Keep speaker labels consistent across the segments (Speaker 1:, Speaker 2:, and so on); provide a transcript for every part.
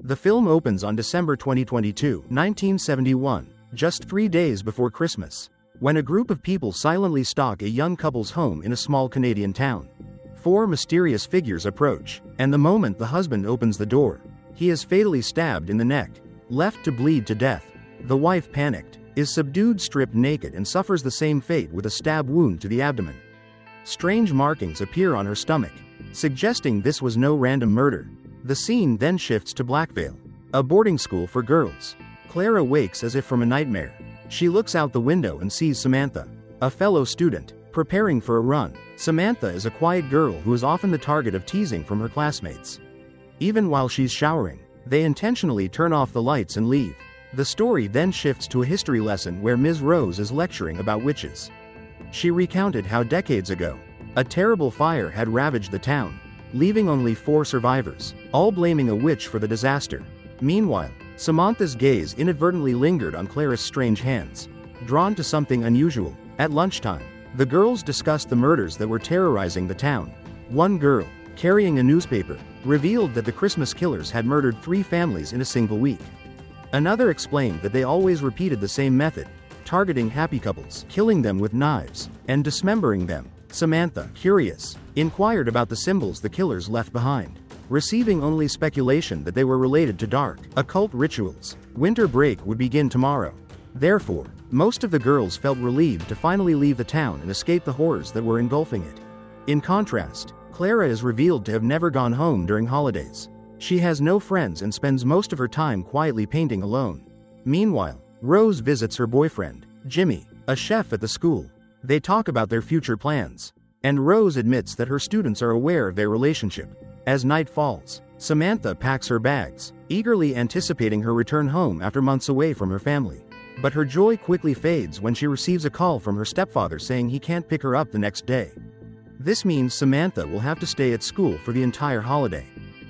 Speaker 1: The film opens on December 2022, 1971, just 3 days before Christmas, when a group of people silently stalk a young couple's home in a small Canadian town. 4 mysterious figures approach, and the moment the husband opens the door, he is fatally stabbed in the neck, left to bleed to death. The wife, panicked, is subdued, stripped naked, and suffers the same fate with a stab wound to the abdomen. Strange markings appear on her stomach, suggesting this was no random murder. The scene then shifts to Blackvale, a boarding school for girls. Clara wakes as if from a nightmare. She looks out the window and sees Samantha, a fellow student, preparing for a run. Samantha is a quiet girl who is often the target of teasing from her classmates. Even while she's showering, they intentionally turn off the lights and leave. The story then shifts to a history lesson where Ms. Rose is lecturing about witches. She recounted how decades ago, a terrible fire had ravaged the town, leaving only 4 survivors, all blaming a witch for the disaster. Meanwhile, Samantha's gaze inadvertently lingered on Clara's strange hands, drawn to something unusual. At lunchtime, the girls discussed the murders that were terrorizing the town. One girl, carrying a newspaper, revealed that the Christmas killers had murdered 3 families in a single week. Another explained that they always repeated the same method, targeting happy couples, killing them with knives, and dismembering them. Samantha, curious, inquired about the symbols the killers left behind, receiving only speculation that they were related to dark, occult rituals. Winter break would begin tomorrow. Therefore, most of the girls felt relieved to finally leave the town and escape the horrors that were engulfing it. In contrast, Clara is revealed to have never gone home during holidays. She has no friends and spends most of her time quietly painting alone. Meanwhile, Rose visits her boyfriend, Jimmy, a chef at the school. They talk about their future plans, and Rose admits that her students are aware of their relationship. As night falls, Samantha packs her bags, eagerly anticipating her return home after months away from her family. But her joy quickly fades when she receives a call from her stepfather saying he can't pick her up the next day. This means Samantha will have to stay at school for the entire holiday.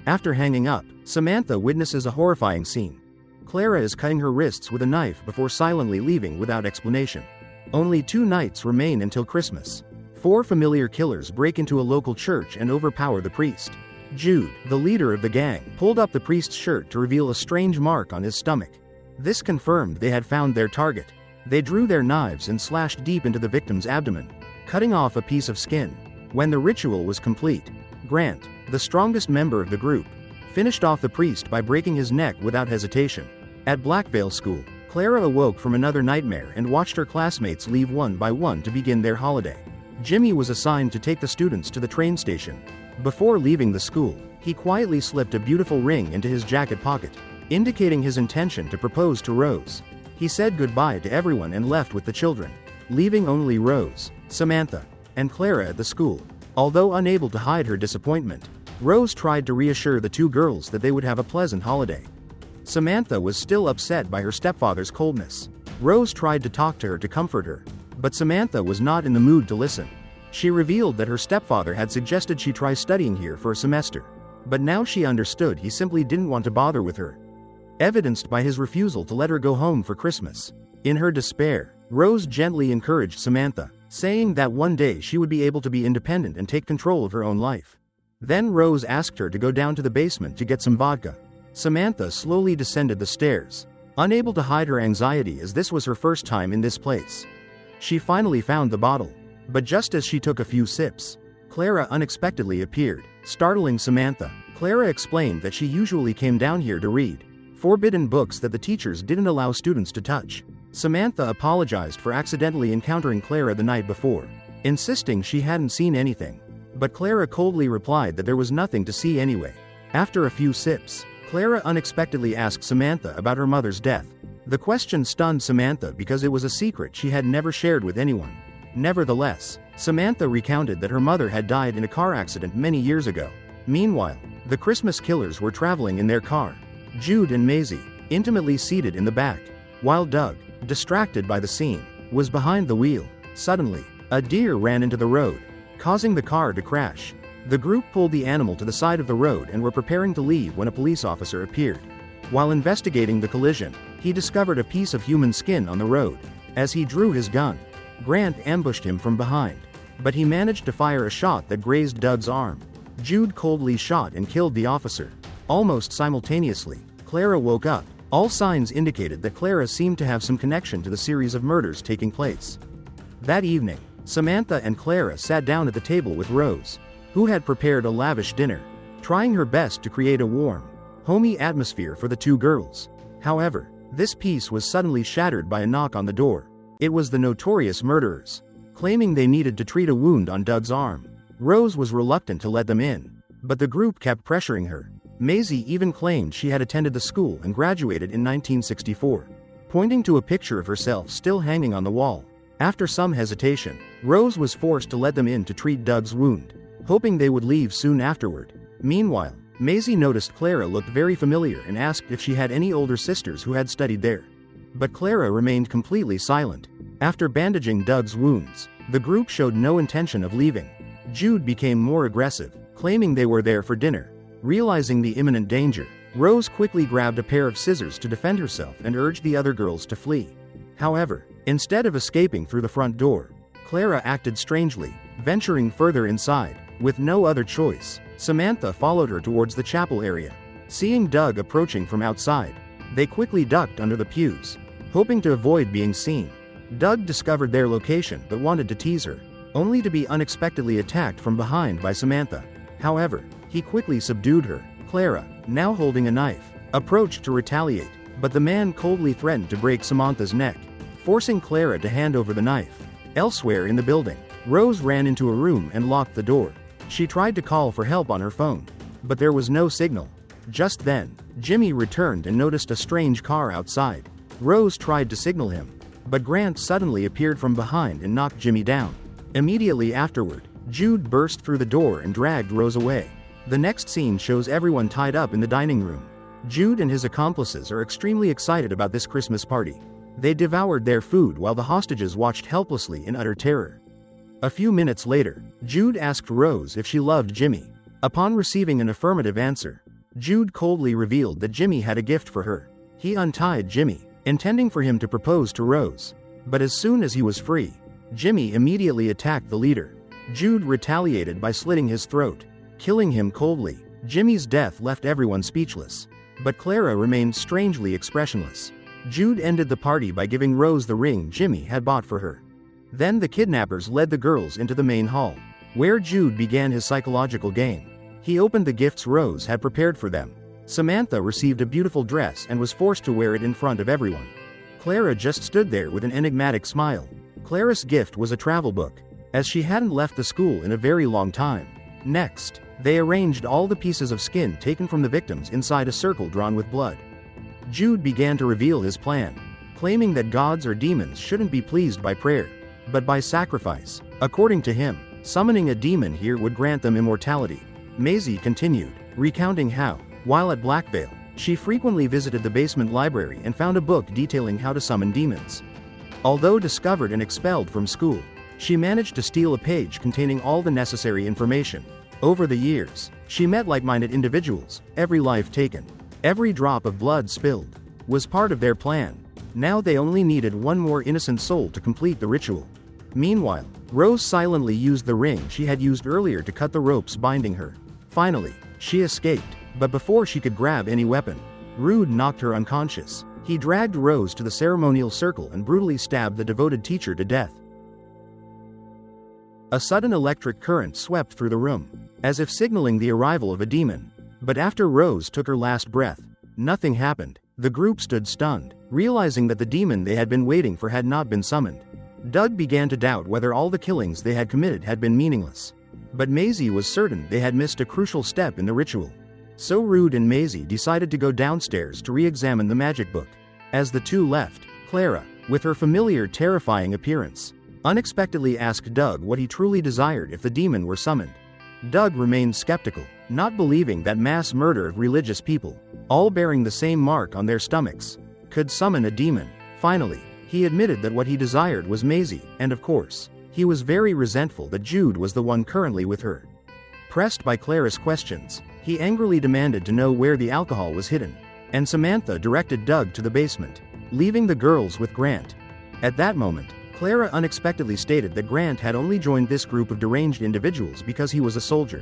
Speaker 1: After hanging up, Samantha witnesses a horrifying scene. Clara is cutting her wrists with a knife before silently leaving without explanation. Only 2 nights remain until Christmas. 4 familiar killers break into a local church and overpower the priest. Jude, the leader of the gang, pulled up the priest's shirt to reveal a strange mark on his stomach. This confirmed they had found their target. They drew their knives and slashed deep into the victim's abdomen, cutting off a piece of skin. When the ritual was complete, Grant, the strongest member of the group, finished off the priest by breaking his neck without hesitation. At Blackvale School, Clara awoke from another nightmare and watched her classmates leave one by one to begin their holiday. Jimmy was assigned to take the students to the train station. Before leaving the school, he quietly slipped a beautiful ring into his jacket pocket, indicating his intention to propose to Rose. He said goodbye to everyone and left with the children, leaving only Rose, Samantha, and Clara at the school. Although unable to hide her disappointment, Rose tried to reassure the 2 girls that they would have a pleasant holiday. Samantha was still upset by her stepfather's coldness. Rose tried to talk to her to comfort her, but Samantha was not in the mood to listen. She revealed that her stepfather had suggested she try studying here for a semester, but now she understood he simply didn't want to bother with her, evidenced by his refusal to let her go home for Christmas. In her despair, Rose gently encouraged Samantha, saying that one day she would be able to be independent and take control of her own life. Then Rose asked her to go down to the basement to get some vodka. Samantha slowly descended the stairs, unable to hide her anxiety as this was her first time in this place. She finally found the bottle, but just as she took a few sips, Clara unexpectedly appeared, startling Samantha. Clara explained that she usually came down here to read forbidden books that the teachers didn't allow students to touch. Samantha apologized for accidentally encountering Clara the night before, insisting she hadn't seen anything. But Clara coldly replied that there was nothing to see anyway. After a few sips, Clara unexpectedly asked Samantha about her mother's death. The question stunned Samantha because it was a secret she had never shared with anyone. Nevertheless, Samantha recounted that her mother had died in a car accident many years ago. Meanwhile, the Christmas killers were traveling in their car, Jude and Maisie, intimately seated in the back, while Doug, distracted by the scene, was behind the wheel. Suddenly, a deer ran into the road, causing the car to crash. The group pulled the animal to the side of the road and were preparing to leave when a police officer appeared. While investigating the collision, he discovered a piece of human skin on the road. As he drew his gun, Grant ambushed him from behind, but he managed to fire a shot that grazed Doug's arm. Jude coldly shot and killed the officer. Almost simultaneously, Clara woke up. All signs indicated that Clara seemed to have some connection to the series of murders taking place. That evening, Samantha and Clara sat down at the table with Rose, who had prepared a lavish dinner, trying her best to create a warm, homey atmosphere for the two girls. However, this peace was suddenly shattered by a knock on the door. It was the notorious murderers, claiming they needed to treat a wound on Doug's arm. Rose was reluctant to let them in, but the group kept pressuring her. Maisie even claimed she had attended the school and graduated in 1964, pointing to a picture of herself still hanging on the wall. After some hesitation, Rose was forced to let them in to treat Doug's wound, hoping they would leave soon afterward. Meanwhile, Maisie noticed Clara looked very familiar and asked if she had any older sisters who had studied there. But Clara remained completely silent. After bandaging Doug's wounds, the group showed no intention of leaving. Jude became more aggressive, claiming they were there for dinner. Realizing the imminent danger, Rose quickly grabbed a pair of scissors to defend herself and urged the other girls to flee. However, instead of escaping through the front door, Clara acted strangely, venturing further inside. With no other choice, Samantha followed her towards the chapel area. Seeing Doug approaching from outside, they quickly ducked under the pews, hoping to avoid being seen. Doug discovered their location but wanted to tease her, only to be unexpectedly attacked from behind by Samantha. However, he quickly subdued her. Clara, now holding a knife, approached to retaliate, but the man coldly threatened to break Samantha's neck, forcing Clara to hand over the knife. Elsewhere in the building, Rose ran into a room and locked the door. She tried to call for help on her phone, but there was no signal. Just then, Jimmy returned and noticed a strange car outside. Rose tried to signal him, but Grant suddenly appeared from behind and knocked Jimmy down. Immediately afterward, Jude burst through the door and dragged Rose away. The next scene shows everyone tied up in the dining room. Jude and his accomplices are extremely excited about this Christmas party. They devoured their food while the hostages watched helplessly in utter terror. A few minutes later, Jude asked Rose if she loved Jimmy. Upon receiving an affirmative answer, Jude coldly revealed that Jimmy had a gift for her. He untied Jimmy, intending for him to propose to Rose. But as soon as he was free, Jimmy immediately attacked the leader. Jude retaliated by slitting his throat, killing him coldly. Jimmy's death left everyone speechless, but Clara remained strangely expressionless. Jude ended the party by giving Rose the ring Jimmy had bought for her. Then the kidnappers led the girls into the main hall, where Jude began his psychological game. He opened the gifts Rose had prepared for them. Samantha received a beautiful dress and was forced to wear it in front of everyone. Clara just stood there with an enigmatic smile. Clara's gift was a travel book, as she hadn't left the school in a very long time. Next, they arranged all the pieces of skin taken from the victims inside a circle drawn with blood. Jude began to reveal his plan, claiming that gods or demons shouldn't be pleased by prayer, but by sacrifice. According to him, summoning a demon here would grant them immortality. Maisie continued, recounting how, while at Blackvale, she frequently visited the basement library and found a book detailing how to summon demons. Although discovered and expelled from school, she managed to steal a page containing all the necessary information. Over the years, she met like-minded individuals. Every life taken, every drop of blood spilled, was part of their plan. Now they only needed one more innocent soul to complete the ritual. Meanwhile, Rose silently used the ring she had used earlier to cut the ropes binding her. Finally, she escaped, but before she could grab any weapon, Rude knocked her unconscious. He dragged Rose to the ceremonial circle and brutally stabbed the devoted teacher to death. A sudden electric current swept through the room, as if signaling the arrival of a demon. But after Rose took her last breath, nothing happened. The group stood stunned, realizing that the demon they had been waiting for had not been summoned. Doug began to doubt whether all the killings they had committed had been meaningless. But Maisie was certain they had missed a crucial step in the ritual. So Rude and Maisie decided to go downstairs to re-examine the magic book. As the two left, Clara, with her familiar terrifying appearance, unexpectedly asked Doug what he truly desired if the demon were summoned. Doug remained skeptical, not believing that mass murder of religious people, all bearing the same mark on their stomachs, could summon a demon. Finally, he admitted that what he desired was Maisie, and of course, he was very resentful that Jude was the one currently with her. Pressed by Clara's questions, he angrily demanded to know where the alcohol was hidden, and Samantha directed Doug to the basement, leaving the girls with Grant. At that moment, Clara unexpectedly stated that Grant had only joined this group of deranged individuals because he was a soldier.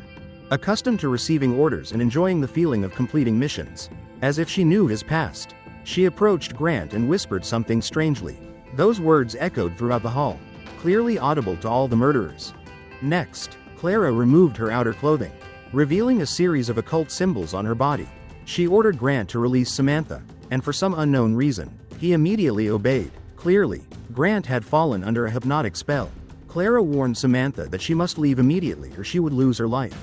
Speaker 1: accustomed to receiving orders and enjoying the feeling of completing missions. As if she knew his past, she approached Grant and whispered something strangely. Those words echoed throughout the hall, clearly audible to all the murderers. Next, Clara removed her outer clothing, revealing a series of occult symbols on her body. She ordered Grant to release Samantha, and for some unknown reason, he immediately obeyed. Clearly, Grant had fallen under a hypnotic spell. Clara warned Samantha that she must leave immediately or she would lose her life.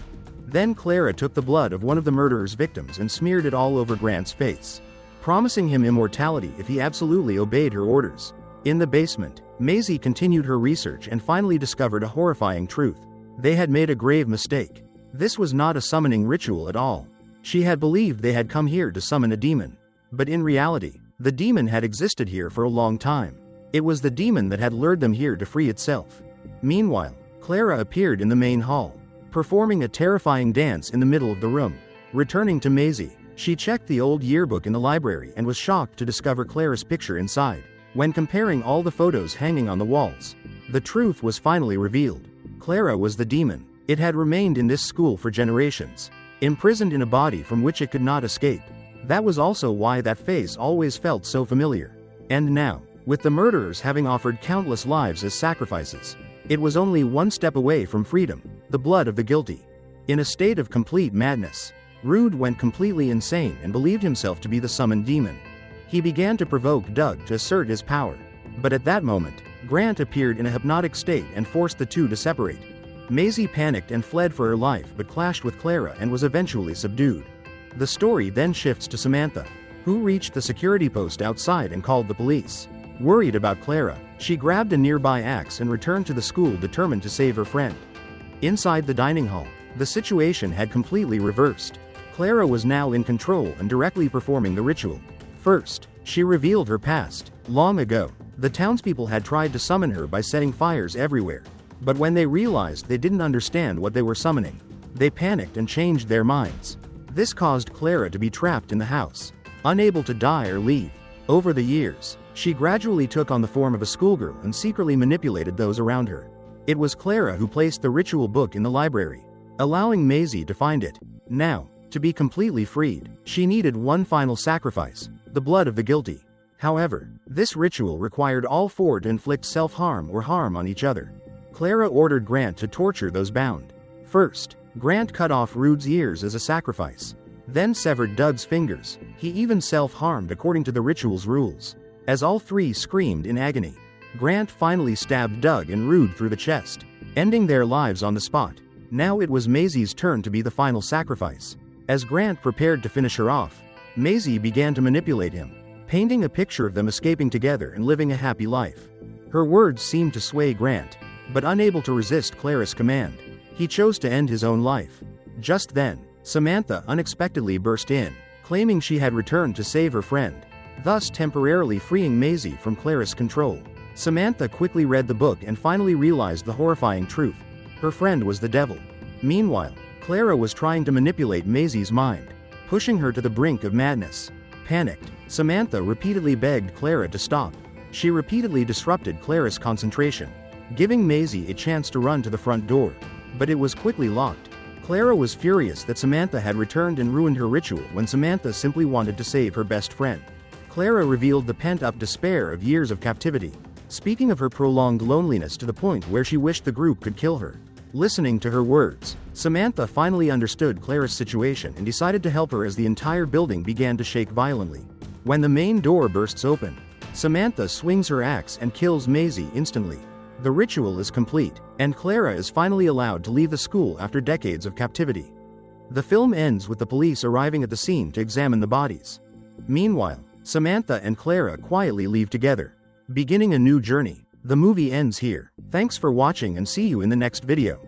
Speaker 1: Then Clara took the blood of one of the murderer's victims and smeared it all over Grant's face, promising him immortality if he absolutely obeyed her orders. In the basement, Maisie continued her research and finally discovered a horrifying truth. They had made a grave mistake. This was not a summoning ritual at all. She had believed they had come here to summon a demon. But in reality, the demon had existed here for a long time. It was the demon that had lured them here to free itself. Meanwhile, Clara appeared in the main hall, performing a terrifying dance in the middle of the room. Returning to Maisie, she checked the old yearbook in the library and was shocked to discover Clara's picture inside. When comparing all the photos hanging on the walls, the truth was finally revealed. Clara was the demon. It had remained in this school for generations, imprisoned in a body from which it could not escape. That was also why that face always felt so familiar. And now, with the murderers having offered countless lives as sacrifices, it was only one step away from freedom, the blood of the guilty. In a state of complete madness, Rude went completely insane and believed himself to be the summoned demon. He began to provoke Doug to assert his power. But at that moment, Grant appeared in a hypnotic state and forced the two to separate. Maisie panicked and fled for her life but clashed with Clara and was eventually subdued. The story then shifts to Samantha, who reached the security post outside and called the police. Worried about Clara, she grabbed a nearby axe and returned to the school determined to save her friend. Inside the dining hall, the situation had completely reversed. Clara was now in control and directly performing the ritual. First, she revealed her past. Long ago, the townspeople had tried to summon her by setting fires everywhere. But when they realized they didn't understand what they were summoning, they panicked and changed their minds. This caused Clara to be trapped in the house, unable to die or leave. Over the years, she gradually took on the form of a schoolgirl and secretly manipulated those around her. It was Clara who placed the ritual book in the library, allowing Maisie to find it. Now, to be completely freed, she needed one final sacrifice, the blood of the guilty. However, this ritual required all four to inflict self-harm or harm on each other. Clara ordered Grant to torture those bound. First, Grant cut off Rude's ears as a sacrifice, then severed Doug's fingers. He even self-harmed according to the ritual's rules. As all three screamed in agony, Grant finally stabbed Doug and Rude through the chest, ending their lives on the spot. Now it was Maisie's turn to be the final sacrifice. As Grant prepared to finish her off, Maisie began to manipulate him, painting a picture of them escaping together and living a happy life. Her words seemed to sway Grant, but unable to resist Clara's command, he chose to end his own life. Just then, Samantha unexpectedly burst in, claiming she had returned to save her friend, thus temporarily freeing Maisie from Clara's control. Samantha quickly read the book and finally realized the horrifying truth. Her friend was the devil. Meanwhile, Clara was trying to manipulate Maisie's mind, pushing her to the brink of madness. Panicked, Samantha repeatedly begged Clara to stop. She repeatedly disrupted Clara's concentration, giving Maisie a chance to run to the front door, but it was quickly locked. Clara was furious that Samantha had returned and ruined her ritual when Samantha simply wanted to save her best friend. Clara revealed the pent-up despair of years of captivity, speaking of her prolonged loneliness to the point where she wished the group could kill her. Listening to her words, Samantha finally understood Clara's situation and decided to help her as the entire building began to shake violently. When the main door bursts open, Samantha swings her axe and kills Maisie instantly. The ritual is complete, and Clara is finally allowed to leave the school after decades of captivity. The film ends with the police arriving at the scene to examine the bodies. Meanwhile, Samantha and Clara quietly leave together, beginning a new journey. The movie ends here. Thanks for watching and see you in the next video.